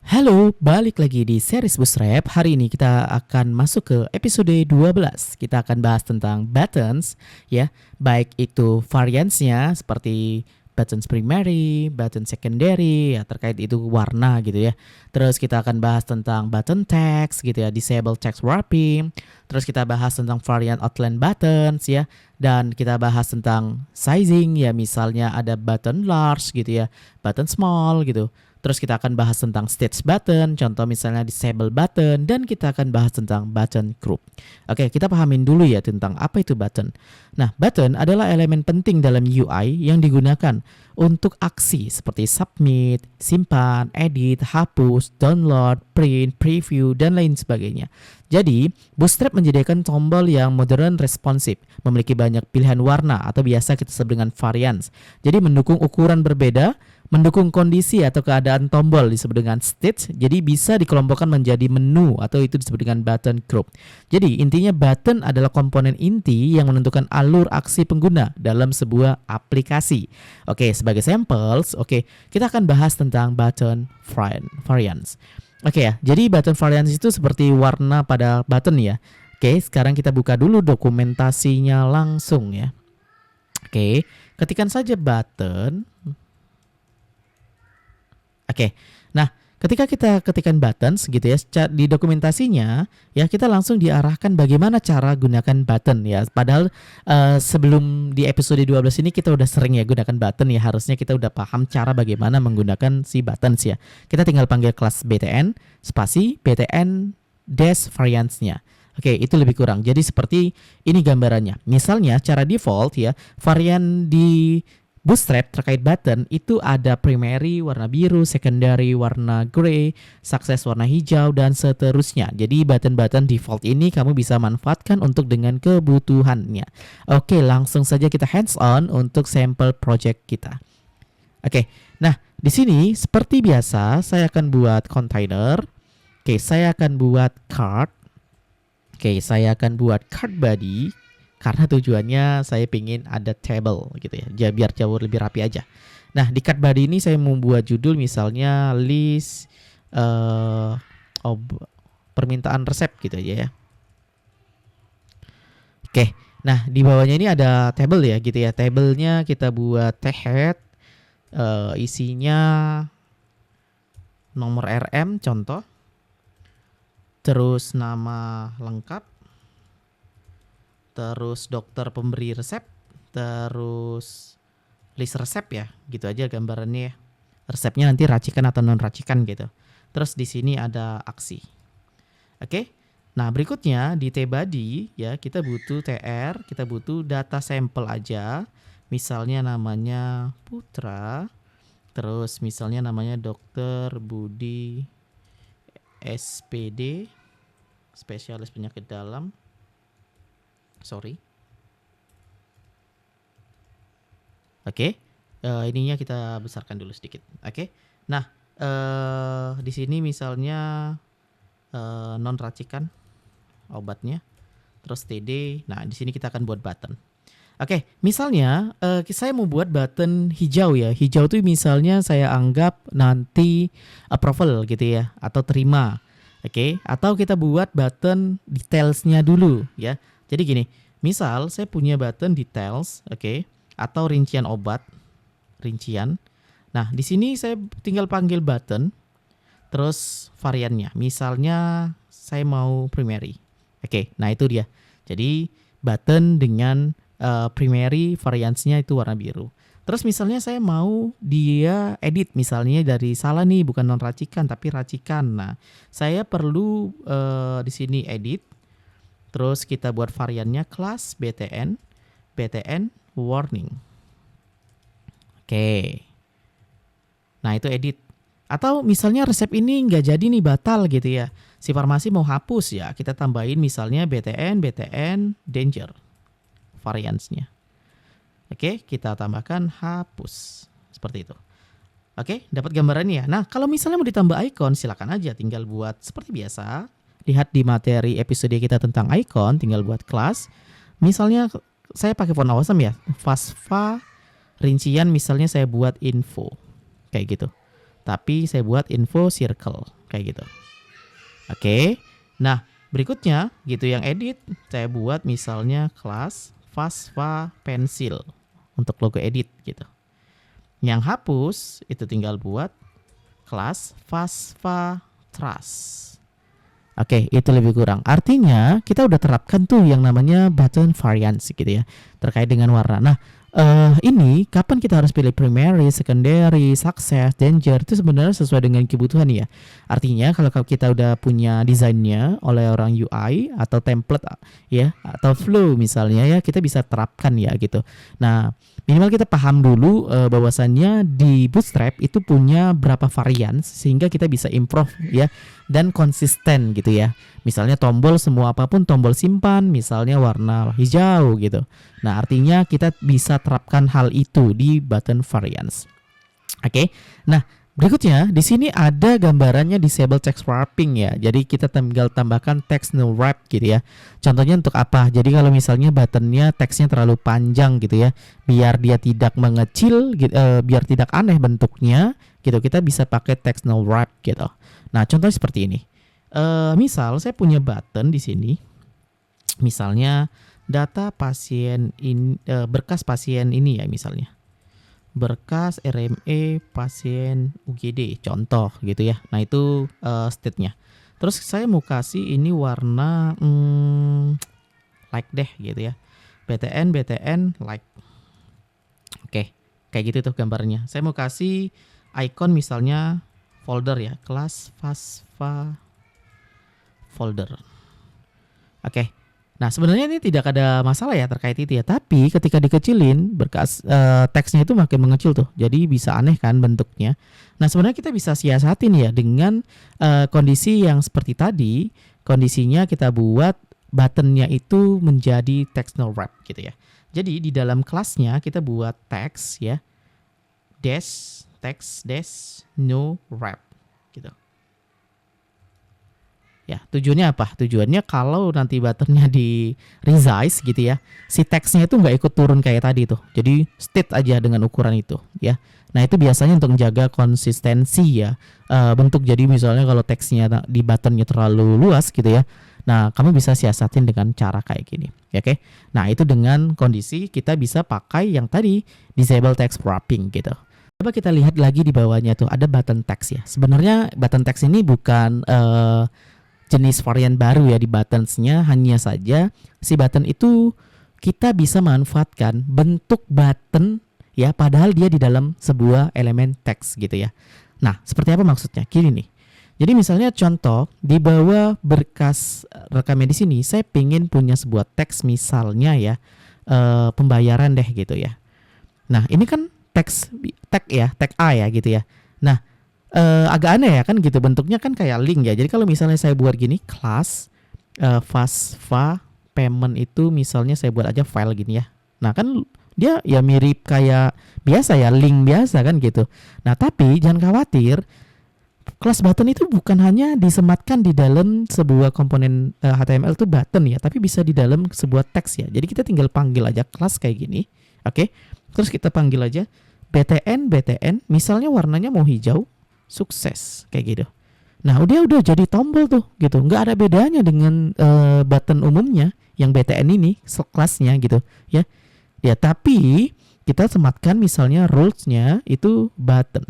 Halo, balik lagi di series Busrep. Hari ini kita akan masuk ke episode 12. Kita akan bahas tentang buttons, ya. Baik itu variansnya seperti buttons primary, button secondary, ya terkait itu warna gitu ya. Terus kita akan bahas tentang button text gitu ya, disable text wrapping. Terus kita bahas tentang variant outline buttons ya. Dan kita bahas tentang sizing ya, misalnya ada button large gitu ya, button small gitu. Terus kita akan bahas tentang stage button, contoh misalnya disable button, dan kita akan bahas tentang button group. Oke, kita pahamin dulu ya tentang apa itu button. Nah, button adalah elemen penting dalam UI yang digunakan untuk aksi seperti submit, simpan, edit, hapus, download, print, preview, dan lain sebagainya. Jadi, Bootstrap menyediakan tombol yang modern responsif, memiliki banyak pilihan warna atau biasa kita sebut dengan variants. Jadi mendukung ukuran berbeda, mendukung kondisi atau keadaan tombol disebut dengan stage. Jadi bisa dikelompokkan menjadi menu atau itu disebut dengan button group. Jadi intinya button adalah komponen inti yang menentukan alur aksi pengguna dalam sebuah aplikasi. Oke, sebagai samples, kita akan bahas tentang button variants. Oke ya, jadi button variants itu seperti warna pada button ya. Oke, sekarang kita buka dulu dokumentasinya langsung ya. Oke, ketikkan saja button. Oke, nah ketika kita ketikkan buttons gitu ya, di dokumentasinya ya kita langsung diarahkan bagaimana cara gunakan button ya. Padahal sebelum di episode 12 ini kita udah sering ya gunakan button ya, harusnya kita udah paham cara bagaimana menggunakan si buttons ya. Kita tinggal panggil kelas btn spasi btn dash variants-nya. Oke, itu lebih kurang. Jadi seperti ini gambarannya. Misalnya cara default ya, varian di Bootstrap terkait button itu ada primary warna biru, secondary warna grey, success warna hijau, dan seterusnya. Jadi button-button default ini kamu bisa manfaatkan untuk dengan kebutuhannya. Oke, langsung saja kita hands on untuk sampel project kita. Oke, nah di sini seperti biasa saya akan buat container. Oke, saya akan buat card. Oke, saya akan buat card body. Karena tujuannya saya ingin ada table gitu ya, biar jauh lebih rapi aja. Nah, di card body ini saya membuat judul misalnya list permintaan resep gitu aja ya. Oke, nah di bawahnya ini ada table ya gitu ya. Tablenya kita buat head, isinya nomor RM contoh, terus nama lengkap, terus dokter pemberi resep, terus list resep ya, gitu aja gambarannya ya. Resepnya nanti racikan atau non racikan gitu. Terus di sini ada aksi. Oke. Nah, berikutnya di tbody ya, kita butuh tr, kita butuh data sampel aja. Misalnya namanya Putra, terus misalnya namanya Dokter Budi SPD, spesialis penyakit dalam. Oke, ininya kita besarkan dulu sedikit. Oke, nah di sini misalnya non racikan obatnya, terus TD. Nah di sini kita akan buat button. Oke, misalnya saya mau buat button hijau ya. Hijau tuh misalnya saya anggap nanti approval gitu ya, atau terima. Oke, atau kita buat button detailsnya dulu ya. Jadi gini, misal saya punya button details, atau rincian obat, rincian. Nah, di sini saya tinggal panggil button, terus variannya. Misalnya saya mau primary. Nah itu dia. Jadi button dengan primary variansnya itu warna biru. Terus misalnya saya mau dia edit, misalnya dari salah nih, bukan non racikan tapi racikan. Nah, saya perlu di sini edit. Terus kita buat variannya kelas btn warning. Oke. Nah itu edit. Atau misalnya resep ini nggak jadi nih, batal gitu ya. Si farmasi mau hapus ya, kita tambahin misalnya btn danger variansnya. Oke, kita tambahkan hapus. Seperti itu. Oke, dapat gambarannya ya. Nah, kalau misalnya mau ditambah icon, silakan aja tinggal buat seperti biasa. Lihat di materi episode kita tentang icon, tinggal buat kelas. Misalnya saya pakai font awesome ya, Fastfa rincian misalnya saya buat info. Kayak gitu. Tapi saya buat info circle. kayak gitu. Oke. Nah, berikutnya gitu yang edit saya buat misalnya kelas Fastfa Pencil untuk logo edit gitu. Yang hapus itu tinggal buat kelas Fastfa Trust. Oke, itu lebih kurang. Artinya kita udah terapkan tuh yang namanya button variance gitu ya, terkait dengan warna. Nah, ini kapan kita harus pilih primary, secondary, success, danger itu sebenarnya sesuai dengan kebutuhan ya. Artinya kalau kita udah punya desainnya oleh orang UI atau template ya atau flow misalnya ya, kita bisa terapkan ya gitu. Nah, minimal kita paham dulu bahwasannya di Bootstrap itu punya berapa varian sehingga kita bisa improve ya dan konsisten gitu ya. Misalnya tombol semua apapun tombol simpan misalnya warna hijau gitu. Nah, artinya kita bisa terapkan hal itu di button variance. Oke. Nah, berikutnya di sini ada gambarannya disable text wrapping ya. Jadi kita tinggal tambahkan text no wrap gitu ya. Contohnya untuk apa? Jadi kalau misalnya buttonnya teksnya terlalu panjang gitu ya, biar dia tidak mengecil gitu, biar tidak aneh bentuknya gitu, kita bisa pakai text no wrap gitu. Nah, contohnya seperti ini. Misal saya punya button di sini. Misalnya data pasien berkas pasien ini ya misalnya. Berkas RME pasien UGD contoh gitu ya. Nah, itu state-nya. Terus saya mau kasih ini warna like deh gitu ya. BTN like. Oke, kayak gitu tuh gambarnya. Saya mau kasih icon misalnya folder ya, kelas Fastfa folder. Oke. Nah, sebenarnya ini tidak ada masalah ya terkait itu ya, tapi ketika dikecilin berkas teksnya itu makin mengecil tuh. Jadi bisa aneh kan bentuknya. Nah, sebenarnya kita bisa siasatin ya dengan kondisi yang seperti tadi. Kondisinya kita buat buttonnya itu menjadi text no wrap gitu ya. Jadi di dalam kelasnya kita buat text ya, dash text dash no wrap gitu. Ya, tujuannya apa? Tujuannya kalau nanti buttonnya di resize gitu ya, si teksnya itu nggak ikut turun kayak tadi tuh. Jadi state aja dengan ukuran itu ya. Nah, itu biasanya untuk menjaga konsistensi ya bentuk. Jadi misalnya kalau teksnya di buttonnya terlalu luas gitu ya, nah kamu bisa siasatin dengan cara kayak gini ya, oke. Nah, itu dengan kondisi kita bisa pakai yang tadi disable text wrapping gitu. Coba kita lihat lagi di bawahnya tuh ada button text ya. Sebenarnya button text ini bukan jenis varian baru ya di buttonsnya, hanya saja si button itu kita bisa manfaatkan bentuk button ya, padahal dia di dalam sebuah elemen teks gitu ya. Nah, seperti apa maksudnya? Gini nih. Jadi misalnya contoh di bawah berkas rekamnya di sini, saya pengen punya sebuah teks misalnya ya pembayaran deh gitu ya. Nah, ini kan tag ya, tag A ya gitu ya. Nah, agak aneh ya kan gitu, bentuknya kan kayak link ya. Jadi kalau misalnya saya buat gini, kelas Fastfa payment itu misalnya saya buat aja file gini ya. Nah, kan dia ya mirip kayak biasa ya, link biasa kan gitu. Nah, tapi jangan khawatir, kelas button itu bukan hanya disematkan di dalam sebuah komponen HTML itu button ya, tapi bisa di dalam sebuah teks ya. Jadi kita tinggal panggil aja kelas kayak gini. Oke. Terus kita panggil aja BTN misalnya warnanya mau hijau, sukses kayak gitu. Nah, udah jadi tombol tuh gitu. Nggak ada bedanya dengan button umumnya yang BTN ini kelasnya gitu ya. Ya, tapi kita sematkan misalnya rulesnya itu button.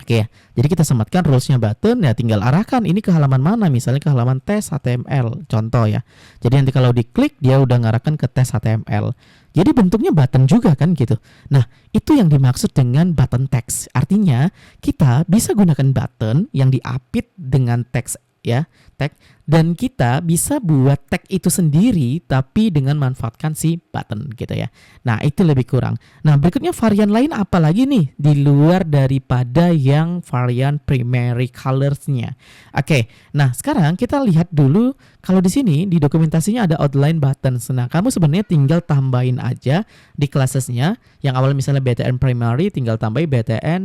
Oke ya. Jadi kita sematkan rulesnya button ya, tinggal arahkan ini ke halaman mana, misalnya ke halaman tes HTML contoh ya. Jadi nanti kalau diklik dia udah ngarahkan ke tes HTML. Jadi bentuknya button juga kan gitu. Nah, itu yang dimaksud dengan button text. Artinya kita bisa gunakan button yang diapit dengan teks ya, tag, dan kita bisa buat tag itu sendiri tapi dengan manfaatkan si button gitu ya. Nah, itu lebih kurang. Nah, berikutnya varian lain apa lagi nih di luar daripada yang varian primary colorsnya. Oke, nah sekarang kita lihat dulu kalau di sini di dokumentasinya ada outline buttons. Nah, kamu sebenarnya tinggal tambahin aja di classesnya yang awal misalnya BTN primary, tinggal tambahin BTN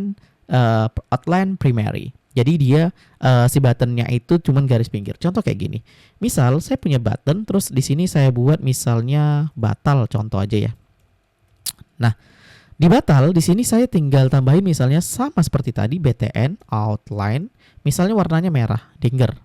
outline primary. Jadi dia si buttonnya itu cuman garis pinggir. Contoh kayak gini. Misal saya punya button, terus di sini saya buat misalnya batal contoh aja ya. Nah, Di batal di sini saya tinggal tambahin misalnya sama seperti tadi btn outline, misalnya warnanya merah, dinger.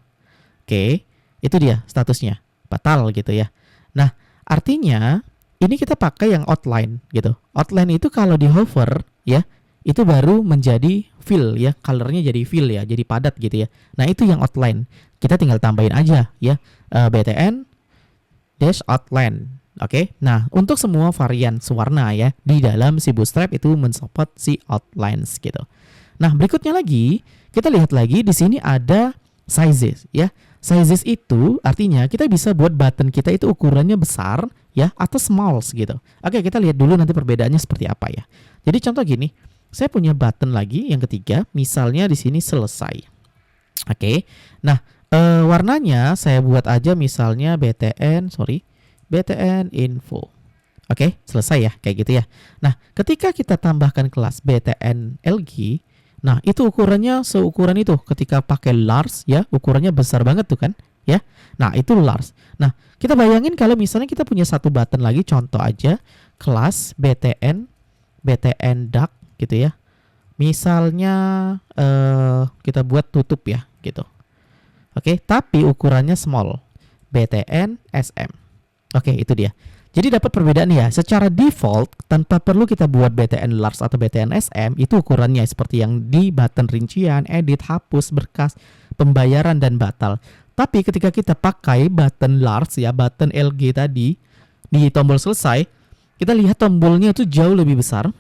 Oke, itu dia statusnya batal gitu ya. Nah, artinya ini kita pakai yang outline gitu. Outline itu kalau di hover ya, itu baru menjadi fill ya, colornya jadi fill ya, jadi padat gitu ya. Nah, itu yang outline. Kita tinggal tambahin aja ya, btn dash outline. Oke, nah untuk semua varian warna ya di dalam si Bootstrap itu mensupport si outlines gitu. Nah berikutnya lagi kita lihat lagi di sini ada sizes ya. Sizes itu artinya kita bisa buat button kita itu ukurannya besar ya atau small gitu. Oke, kita lihat dulu nanti perbedaannya seperti apa ya. Jadi contoh gini, saya punya button lagi yang ketiga, misalnya di sini selesai. Oke, nah warnanya saya buat aja misalnya btn info. Oke, selesai ya, kayak gitu ya. Nah, ketika kita tambahkan kelas btn lg, nah itu ukurannya seukuran itu. Ketika pakai large ya, ukurannya besar banget tuh kan, ya. Nah, itu large. Nah, kita bayangin kalau misalnya kita punya satu button lagi, contoh aja kelas btn dark gitu ya. Misalnya kita buat tutup ya, gitu. Oke, tapi ukurannya small. btn sm. Oke, itu dia. Jadi dapat perbedaan ya. Secara default, tanpa perlu kita buat btn large atau btn sm, itu ukurannya seperti yang di button rincian, edit, hapus, berkas, pembayaran, dan batal. Tapi ketika kita pakai button large ya, button LG tadi, di tombol selesai, kita lihat tombolnya itu jauh lebih besar.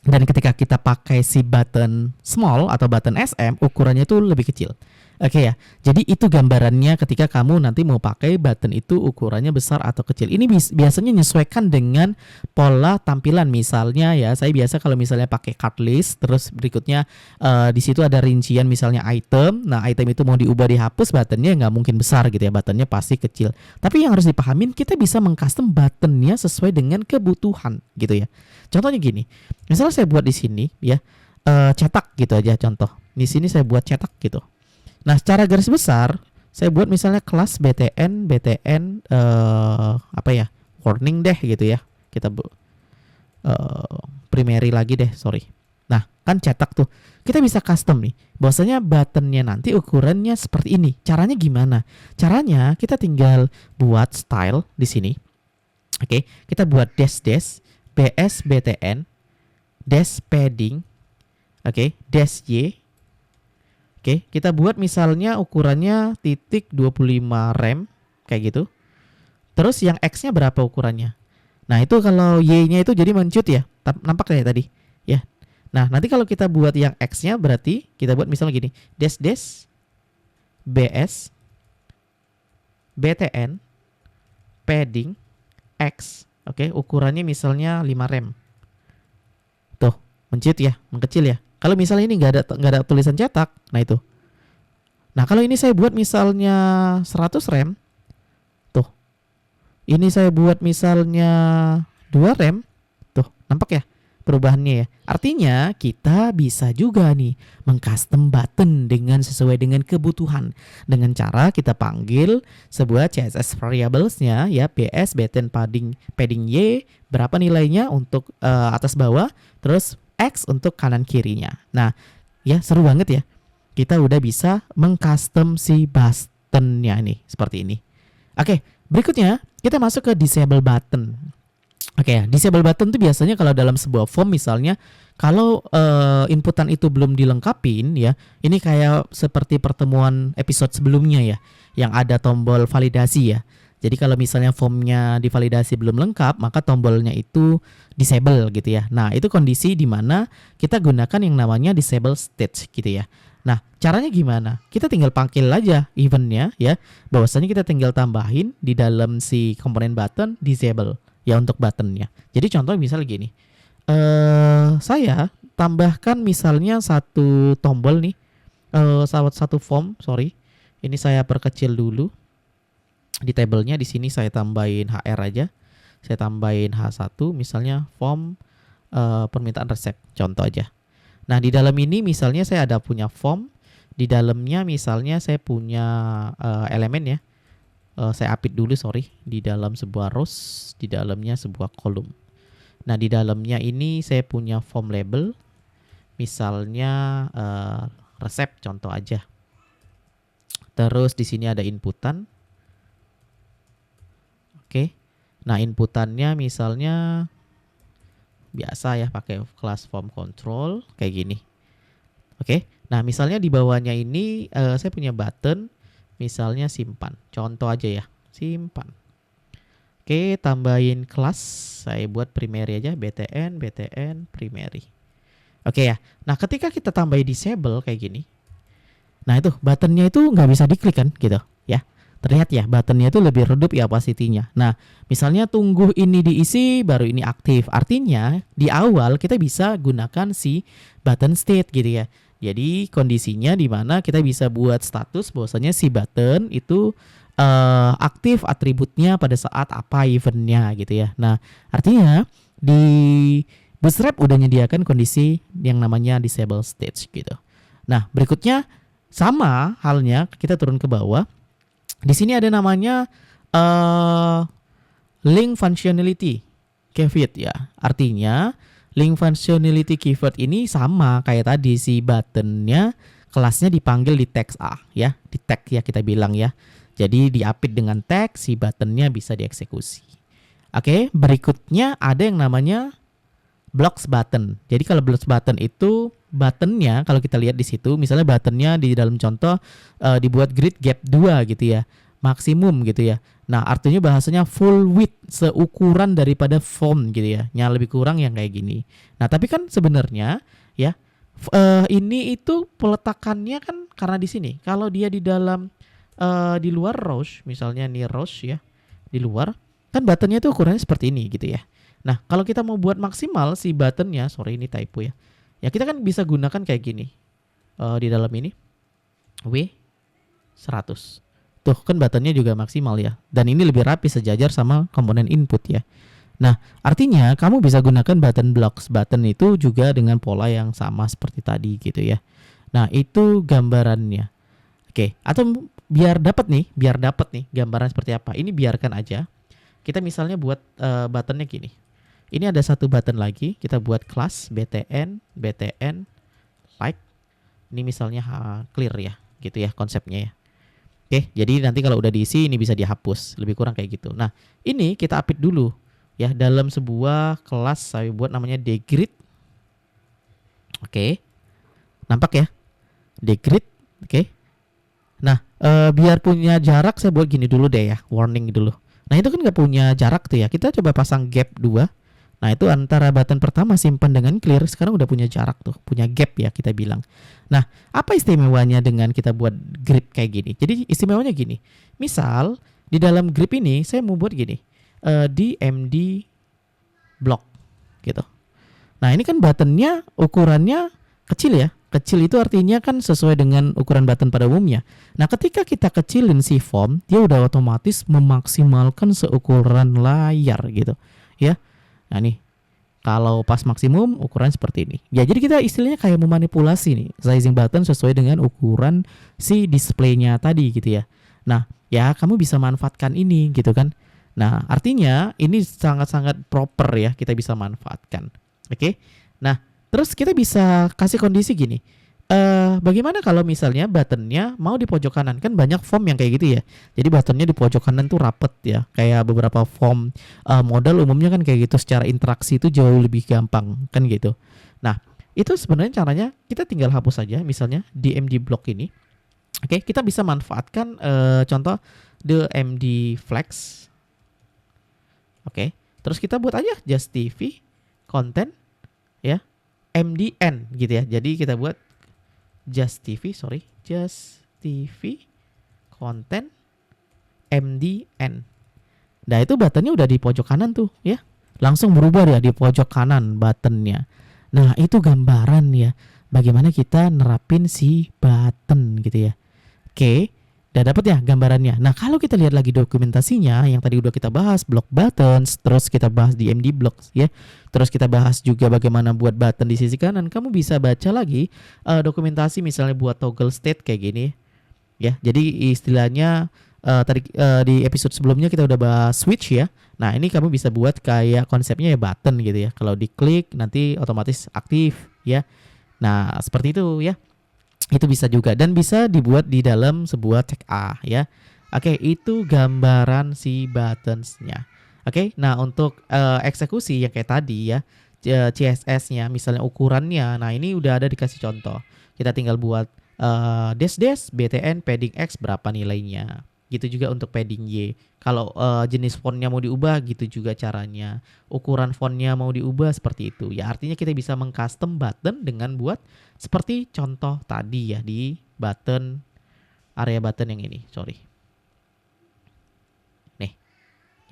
Dan ketika kita pakai si button small atau button SM, ukurannya itu lebih kecil. Oke ya, jadi itu gambarannya ketika kamu nanti mau pakai button itu ukurannya besar atau kecil. Ini biasanya menyesuaikan dengan pola tampilan. Misalnya ya, saya biasa kalau misalnya pakai card list, terus berikutnya di situ ada rincian misalnya item. Nah, item itu mau diubah dihapus, buttonnya nggak mungkin besar gitu ya, buttonnya pasti kecil. Tapi yang harus dipahamin, kita bisa mengcustom buttonnya sesuai dengan kebutuhan gitu ya. Contohnya gini, misalnya saya buat di sini ya, cetak gitu aja contoh. Di sini saya buat cetak gitu. Nah, secara garis besar saya buat misalnya kelas btn apa ya, warning deh gitu ya. Kita primary lagi deh, sorry. Nah, kan cetak tuh. Kita bisa custom nih. Bahwasanya buttonnya nanti ukurannya seperti ini. Caranya gimana? Caranya kita tinggal buat style di sini. Oke, kita buat dash bs btn dash padding, oke, dash y. Oke, kita buat misalnya ukurannya titik 25 rem kayak gitu. Terus yang X-nya berapa ukurannya? Nah, itu kalau Y-nya itu jadi mencut ya. Nampak ya tadi? Ya. Nah, nanti kalau kita buat yang X-nya berarti kita buat misalnya gini, dash BS BTN padding X. Oke, ukurannya misalnya 5 rem. Tuh, mencut ya, mengecil ya. Kalau misalnya ini nggak ada tulisan cetak, nah itu. Nah, kalau ini saya buat misalnya 100 rem, tuh. Ini saya buat misalnya 2 rem, tuh, nampak ya perubahannya ya. Artinya kita bisa juga nih mengcustom button dengan sesuai dengan kebutuhan dengan cara kita panggil sebuah CSS variablesnya ya, bs btn padding y berapa nilainya untuk atas bawah, terus X untuk kanan kirinya. Nah, ya seru banget ya. Kita udah bisa mengcustom si buttonnya nih seperti ini. Oke, berikutnya kita masuk ke disable button. Oke, disable button itu biasanya kalau dalam sebuah form misalnya, kalau inputan itu belum dilengkapin ya, ini kayak seperti pertemuan episode sebelumnya ya, yang ada tombol validasi ya. Jadi kalau misalnya formnya divalidasi belum lengkap, maka tombolnya itu disable gitu ya. Nah, itu kondisi di mana kita gunakan yang namanya disable stage gitu ya. Nah, caranya gimana? Kita tinggal panggil aja eventnya ya, bahwasanya kita tinggal tambahin di dalam si komponen button disable ya untuk buttonnya. Jadi contoh misalnya gini, saya tambahkan misalnya satu tombol nih, satu form, sorry. Ini saya perkecil dulu. Di tabelnya di sini saya tambahin HR aja. Saya tambahin H1 misalnya form permintaan resep contoh aja. Nah, di dalam ini misalnya saya ada punya form, di dalamnya misalnya saya punya elemen ya. Saya update dulu sorry, di dalam sebuah rows, di dalamnya sebuah kolom. Nah, di dalamnya ini saya punya form label, misalnya resep contoh aja. Terus di sini ada inputan. Oke. Nah, inputannya misalnya biasa ya pakai kelas form control kayak gini. Oke. Nah, misalnya di bawahnya ini saya punya button misalnya simpan. Contoh aja ya, simpan. Oke, tambahin kelas. Saya buat primary aja, btn primary. Oke ya. Nah, ketika kita tambahin disable kayak gini. Nah, itu buttonnya itu nggak bisa diklik kan gitu ya. Terlihat ya buttonnya itu lebih redup ya opacity-nya. Nah, misalnya tunggu ini diisi baru ini aktif. Artinya di awal kita bisa gunakan si button state gitu ya. Jadi kondisinya di mana kita bisa buat status bahwasanya si button itu aktif atributnya pada saat apa eventnya gitu ya. Nah, artinya di Bootstrap udah menyediakan kondisi yang namanya disable stage gitu. Nah, berikutnya sama halnya kita turun ke bawah. Di sini ada namanya link functionality keyword ya. Artinya link functionality keyword ini sama kayak tadi si buttonnya kelasnya dipanggil di text A ya, di tag ya kita bilang ya. Jadi diapit dengan tag si buttonnya bisa dieksekusi. Oke, berikutnya ada yang namanya blocks button. Jadi kalau blocks button itu buttonnya kalau kita lihat di situ, misalnya buttonnya di dalam contoh dibuat grid gap 2 gitu ya, maksimum gitu ya. Nah, artinya bahasanya full width, seukuran daripada form gitu ya. Yang lebih kurang yang kayak gini. Nah, tapi kan sebenarnya ya ini itu peletakannya kan karena di sini. Kalau dia di dalam di luar rows, misalnya nih rows ya, di luar kan buttonnya itu ukurannya seperti ini gitu ya. Nah, kalau kita mau buat maksimal si buttonnya, sorry ini typo ya. Ya kita kan bisa gunakan kayak gini. Di dalam ini W100. Tuh kan buttonnya juga maksimal ya. Dan ini lebih rapi sejajar sama komponen input ya. Nah, artinya kamu bisa gunakan button blocks. Button itu juga dengan pola yang sama seperti tadi gitu ya. Nah, itu gambarannya. Oke, atau biar dapat nih gambaran seperti apa. Ini biarkan aja. Kita misalnya buat buttonnya gini. Ini ada satu button lagi, kita buat kelas btn like. Ini misalnya clear ya, gitu ya konsepnya ya. Oke, jadi nanti kalau udah diisi ini bisa dihapus, lebih kurang kayak gitu. Nah, ini kita update dulu ya dalam sebuah kelas saya buat namanya dgrid. Oke. Nampak ya? Dgrid, oke. Nah, biar punya jarak saya buat gini dulu deh ya, warning dulu. Nah, itu kan nggak punya jarak tuh ya. Kita coba pasang gap 2. Nah, itu antara button pertama simpan dengan clear sekarang udah punya jarak tuh, punya gap ya kita bilang. Nah, apa istimewanya dengan kita buat grid kayak gini? Jadi istimewanya gini. Misal di dalam grid ini saya mau buat gini. Di MD block gitu. Nah, ini kan buttonnya ukurannya kecil ya. Kecil itu artinya kan sesuai dengan ukuran button pada umumnya. Nah, ketika kita kecilin si form, dia udah otomatis memaksimalkan seukuran layar gitu. Ya. Nah, nih. Kalau pas maksimum ukuran seperti ini. Ya, jadi kita istilahnya kayak memanipulasi nih sizing button sesuai dengan ukuran si displaynya tadi gitu ya. Nah, ya kamu bisa manfaatkan ini gitu kan. Nah, artinya ini sangat-sangat proper ya kita bisa manfaatkan. Oke. Nah, terus kita bisa kasih kondisi gini. Bagaimana kalau misalnya buttonnya mau di pojok kanan? Kan banyak form yang kayak gitu ya. Jadi buttonnya di pojok kanan tuh rapet ya. Kayak beberapa form modal umumnya kan kayak gitu. Secara interaksi itu jauh lebih gampang kan gitu. Nah, itu sebenarnya caranya kita tinggal hapus saja. Misalnya di MD block ini. Oke, kita bisa manfaatkan contoh the MD flex. Oke, terus kita buat aja just TV content ya MDN gitu ya. Jadi kita buat just TV content MDN. Nah, itu buttonnya udah di pojok kanan tuh ya. Langsung berubah ya di pojok kanan buttonnya. Nah, itu gambaran ya bagaimana kita nerapin si button gitu ya. Oke. Udah dapat ya gambarannya. Nah, kalau kita lihat lagi dokumentasinya yang tadi udah kita bahas block buttons, terus kita bahas di MD blocks ya. Terus kita bahas juga bagaimana buat button di sisi kanan. Kamu bisa baca lagi dokumentasi misalnya buat toggle state kayak gini ya. Jadi istilahnya Tadi di episode sebelumnya kita udah bahas switch ya. Nah, ini kamu bisa buat kayak konsepnya ya button gitu ya. Kalau diklik nanti otomatis aktif ya. Nah, seperti itu ya. Itu bisa juga dan bisa dibuat di dalam sebuah tag A ya. Oke, itu gambaran si buttonsnya. Oke, nah untuk eksekusi yang kayak tadi ya, CSS-nya misalnya ukurannya. Nah, ini udah ada dikasih contoh. Kita tinggal buat dash dash btn padding x berapa nilainya. Gitu juga untuk padding y. Kalau jenis fontnya mau diubah gitu juga caranya. Ukuran fontnya mau diubah seperti itu. Ya artinya kita bisa mengcustom button dengan buat seperti contoh tadi ya di button area button yang ini. Sorry. Nih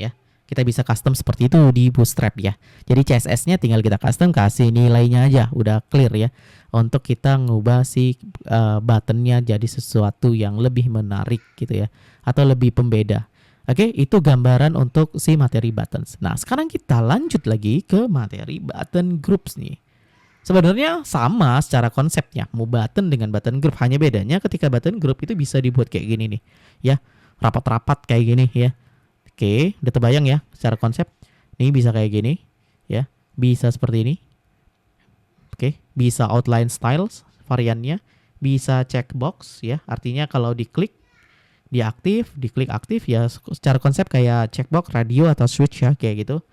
ya. Kita bisa custom seperti itu di Bootstrap ya. Jadi CSS-nya tinggal kita custom, kasih nilainya aja, udah clear ya. Untuk kita ngubah si buttonnya jadi sesuatu yang lebih menarik gitu ya, atau lebih pembeda. Oke, itu gambaran untuk si materi buttons. Nah, sekarang kita lanjut lagi ke materi button groups nih. Sebenarnya sama secara konsepnya, mau button dengan button group, hanya bedanya ketika button group itu bisa dibuat kayak gini nih, ya, rapat-rapat kayak gini ya. Oke, udah terbayang ya secara konsep. Ini bisa kayak gini, ya, bisa seperti ini. Oke, bisa outline styles variannya, bisa checkbox ya, artinya kalau diklik dia aktif, diklik aktif ya. Secara konsep kayak checkbox, radio atau switch ya kayak gitu.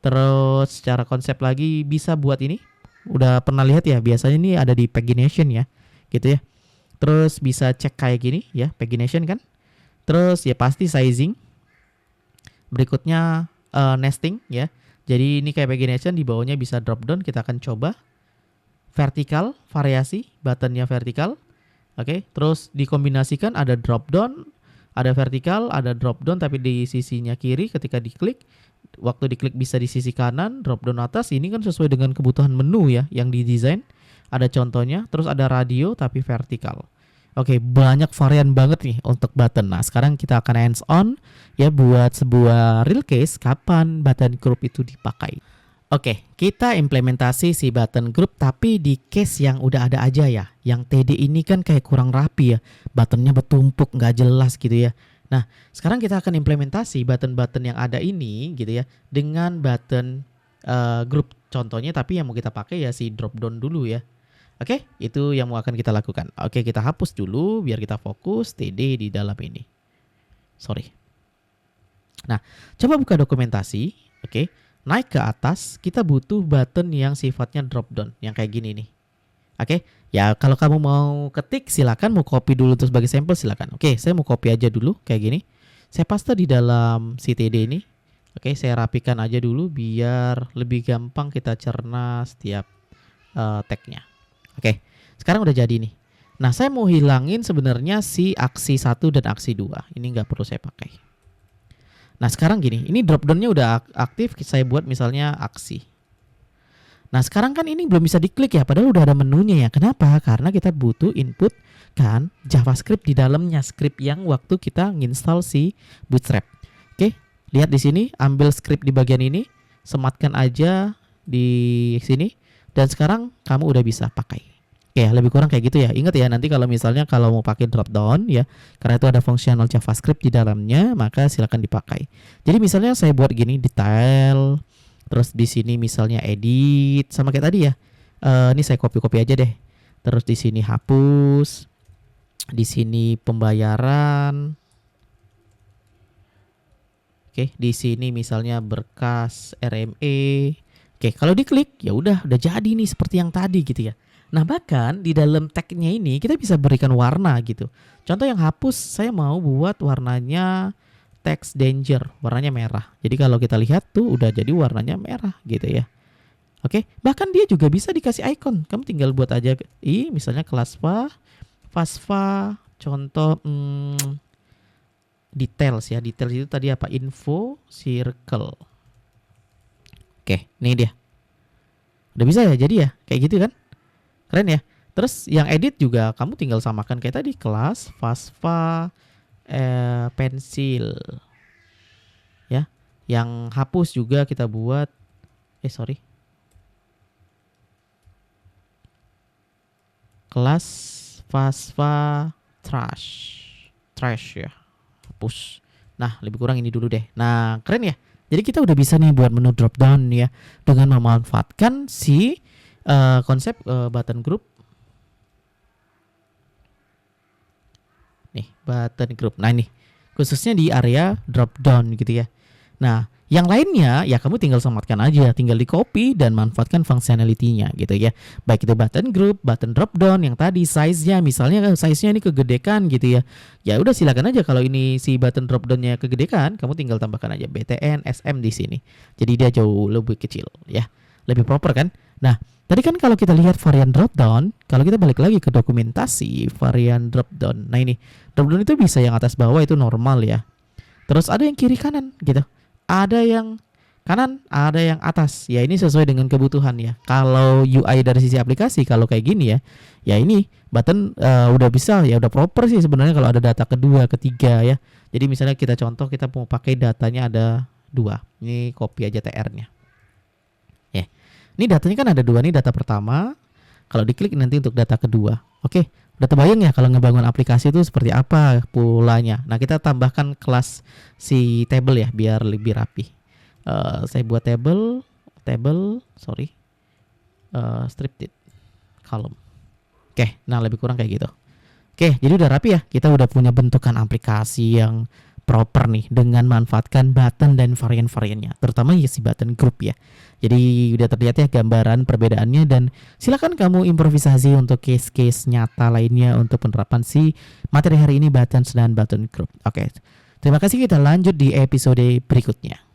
Terus secara konsep lagi bisa buat ini. Udah pernah lihat ya, biasanya ini ada di pagination ya, gitu ya. Terus bisa cek kayak gini ya, pagination kan. Terus ya pasti sizing. Berikutnya nesting ya. Jadi ini kayak pagination, di bawahnya bisa drop down, kita akan coba. Vertikal, variasi, buttonnya vertikal. Oke, terus dikombinasikan ada drop down, ada vertikal, ada drop down tapi di sisinya kiri ketika diklik. Waktu diklik bisa di sisi kanan, drop down atas. Ini kan sesuai dengan kebutuhan menu ya yang didesain. Ada contohnya, terus ada radio tapi vertikal. Oke, banyak varian banget nih untuk button. Nah, sekarang kita akan hands on ya buat sebuah real case kapan button group itu dipakai. Oke, kita implementasi si button group tapi di case yang udah ada aja ya. Yang TD ini kan kayak kurang rapi ya. Buttonnya bertumpuk, nggak jelas gitu ya. Nah, sekarang kita akan implementasi button-button yang ada ini gitu ya dengan button group contohnya, tapi yang mau kita pakai ya si drop down dulu ya. Oke, itu yang mau akan kita lakukan. Oke, kita hapus dulu biar kita fokus TD di dalam ini. Sorry. Nah, coba buka dokumentasi. Oke, naik ke atas, kita butuh button yang sifatnya drop down, yang kayak gini nih. Oke, ya kalau kamu mau ketik silakan, mau copy dulu terus sebagai sampel silakan. Oke, saya mau copy aja dulu kayak gini. Saya paste di dalam si TD ini. Oke, saya rapikan aja dulu biar lebih gampang kita cerna setiap tagnya. Oke, sekarang udah jadi nih. Nah, saya mau hilangin sebenarnya si aksi 1 dan aksi 2. Ini nggak perlu saya pakai. Nah, sekarang gini, ini drop down-nya udah aktif, saya buat misalnya aksi. Nah, sekarang kan ini belum bisa diklik ya, padahal udah ada menunya ya. Kenapa? Karena kita butuh input kan JavaScript di dalamnya, script yang waktu kita nginstal si Bootstrap. Oke, lihat di sini, ambil script di bagian ini, sematkan aja di sini, dan sekarang kamu udah bisa pakai. Ya, lebih kurang kayak gitu ya. Ingat ya, nanti kalau misalnya kalau mau pakai drop down ya, karena itu ada fungsional JavaScript di dalamnya, maka silakan dipakai. Jadi misalnya saya buat gini, detail, terus di sini misalnya edit, sama kayak tadi ya. Ini saya copy aja deh. Terus di sini hapus, di sini pembayaran. Oke, di sini misalnya berkas RME. Oke, kalau diklik ya udah jadi nih seperti yang tadi gitu ya. Nah, bahkan di dalam tagnya ini kita bisa berikan warna gitu. Contoh yang hapus, saya mau buat warnanya text danger, warnanya merah. Jadi kalau kita lihat tuh udah jadi warnanya merah gitu ya. Oke, bahkan dia juga bisa dikasih icon. Kamu tinggal buat aja misalnya kelas FASFA, contoh details ya. Details itu tadi apa? Info circle. Oke, ini dia. Udah bisa ya jadi ya, kayak gitu kan? Keren ya. Terus yang edit juga kamu tinggal samakan kayak tadi, kelas FASFA pensil. Ya. Yang hapus juga kita buat kelas FASFA trash ya. hapus. Nah, lebih kurang ini dulu deh. Nah, keren ya. Jadi kita udah bisa nih buat menu drop down ya dengan memanfaatkan si konsep button group. Nih, button group. Nah, ini khususnya di area drop down gitu ya. Nah, yang lainnya ya kamu tinggal sematkan aja, tinggal di copy dan manfaatkan functionality-nya gitu ya. Baik itu button group, button drop down yang tadi size-nya misalnya size-nya ini kegedekan gitu ya. Ya udah silakan aja kalau ini si button drop down-nya kegedekan, kamu tinggal tambahkan aja BTN SM di sini. Jadi dia jauh lebih kecil ya. Lebih proper kan? Nah, tadi kan kalau kita lihat varian drop down, kalau kita balik lagi ke dokumentasi varian drop down. Nah, ini drop down itu bisa yang atas bawah itu normal ya. Terus ada yang kiri kanan gitu. Ada yang kanan, ada yang atas. Ya ini sesuai dengan kebutuhan ya. Kalau UI dari sisi aplikasi kalau kayak gini ya, ya ini button udah bisa ya udah proper sih sebenarnya kalau ada data kedua, ketiga ya. Jadi misalnya kita contoh kita mau pakai datanya ada 2. Ini copy aja TR-nya. Ya. Ini datanya kan ada 2 nih, data pertama. Kalau diklik nanti untuk data kedua. Oke. Udah terbayang ya kalau ngebangun aplikasi itu seperti apa polanya. Nah kita tambahkan kelas si table ya biar lebih rapi. Saya buat table scripted column. Oke, nah lebih kurang kayak gitu. Oke, jadi udah rapi ya. Kita udah punya bentukan aplikasi yang proper nih dengan manfaatkan button dan varian-variannya, terutama ya si button group ya. Jadi udah terlihat ya gambaran perbedaannya dan silakan kamu improvisasi untuk case-case nyata lainnya untuk penerapan si materi hari ini buttons dan button group. Oke. Terima kasih, kita lanjut di episode berikutnya.